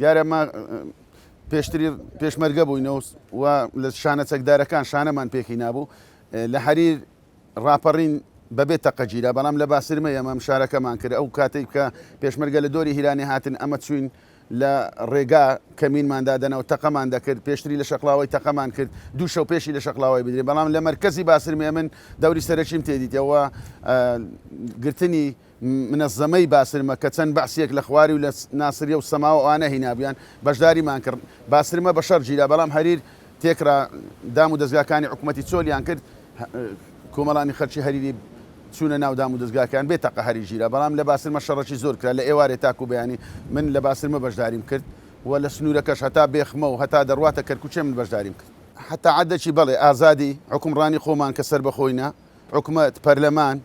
دیارە پێشتری پێشمەرگە بووینەوە و لە شانە چەکدارەکان شانەمان پێکی نابوو لە حەریر ڕاپەڕین بەبێت تەقەجیرە بەڵام لە باسرمە ئەمە شارەکەمان کرد ئەو کاتێک کە پێشمەرگە لە دۆری هیرانی هاتن ئەمە چوین لە ڕێگا کەمینماندادەنەوە تەقەمان دەکرد پێشتری لە شەقلاوی تەقەمان کرد دوو شەو پێشی لە شەقلاوی بدرێت بەڵام لە مرکزی باسرمێ من دەوری سەرچیم تێدیتەوە گرتنی منەزەمەی باسرمە کە چەند بەعسیەک لە خواری و لە ناسریە و سەماوە ئەوانە هینابیان بەشداریمان کرد باسرمە بە شەرجیرا بەڵام هەریر تێکرا دام و دەستگاکانی حکوومەتی چۆلیان کرد کۆمەڵانی خەرچی هەریری چوونە ناو دام و دەستگاکان بێت تەقە هەری ژیرە بەڵام لە باسرمە شەڕەکی زۆر کرا لە ئێوارێ تاکو بەیانی من لە باسرمە بەشداریم کرد و لە سنوورەکەش هەتا بێخمە و هەتا دەڕواتە کەرکوچێ من بەشداریم کرد هەتا عادەکی بەڵێ ئازادی حکومڕانی خۆمان کە سەر بەخۆینە حکومەت پەرلەمان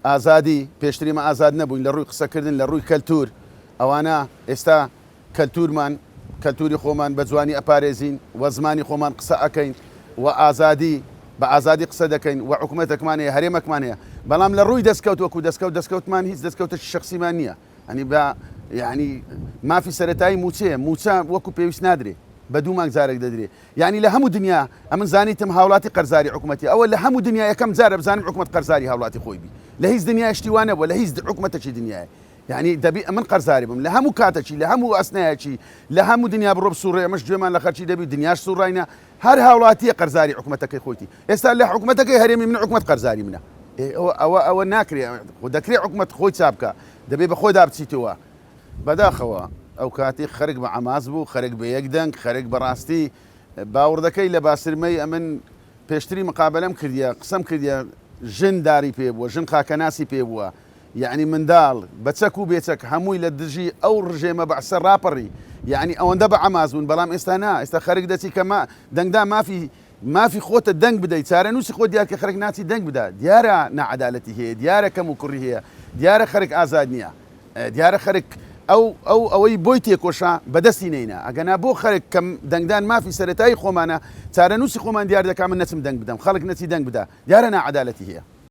ئازادی پێشتریمە ئازاد نەبووین لە ڕووی قسەکردن لە ڕووی کەلتور ئەوانە ئێستا کەلتورمان کەلتوری خۆمان بە جوانی ئەپارێزین و زمانی خۆمان قسە ئەەکەین و ئازادی بە ئازادی قسە دەکەین و حکوومەتێکمان هەیە هەرێمەکمان هەیە بەڵام لە ڕووی دەستکەوت وەکو دەستکەوتمان هیچ دەستکەوتە شخصیمان نییە ئەنی بە یعنی مافی سەرەتایی موچەیە موچە وەکو پێویست نادرێ بە دوو مانگ جارێک دەدرێ یعنی لە هەموو دنیا ئەمن زانیتم هاوڵاتی قەرزاری حکوومەتی ئەوە لە هەموو دنیا یەکەم جارە بزانم حکوومەت قەرزاری هاوڵاتی خۆی بی لە هیچ دنیا شتیوانە بووە لە هیچ حکوومەتێکی دنیاە یعنی دەبی من قەرزاری بم لە هەموو کاتەکی لە هەموو ئەسنایەکی لە هەموو دنیا بڕۆ سوڕێ ئەمەش گوێمان لە خەرچی دەبی دنیاش سوڕاینە هەر هاوڵاتیە قەرزاری حکوومەتەکەی خۆیتی ئێستا لە حکوومەتەکەی هەرێمی من حکوومەت قەرزاری منە ئەوە ناکرێ دەکرێت حکوومەت خۆی چاپکە دەبێ بە خۆدا بچیتەوە بەداخەوە ئەو کاتی خەرک بە عەماز بوو خەرک بە یەک دەنگ خەرک بەڕاستی باوەڕدەکەی لە باسرمەی ئەمن پێشتری مقابلەم کردیە قسەم کردیە ژن داری پێ بووە ژن خاکەناسی پێ بووە یعنی منداڵ بە چەک و بێچەک هەمووی لە دژی ئەو ڕژێمە بەعسە ڕاپەڕی یعنی ئەوەندە بە عەماز بوون بەڵام ئێستا نا ئێستا خەرک دەچی کە دەنگدا مافی خۆتە دەنگ بدەیت چارەنووسی خۆ دیار کە خەرک ناچی دەنگ بدات دیارە نەعەدالەتی هەیە دیارە کەم و کوڕی هەیە دیارە خەرک ئازاد نییە دیارە خەرک ئەوەی بۆی تێکۆشا بەدەستی نینە ئەگەنا بۆ خەرک کەم دەنگدان مافی سەرەتایی خۆمانە چارەنووسی خۆمان دیار دەکا من نەچم دەنگ بدەم خەڵک نەچی دەنگ بدا دیارە نەعەدالەتی هەیە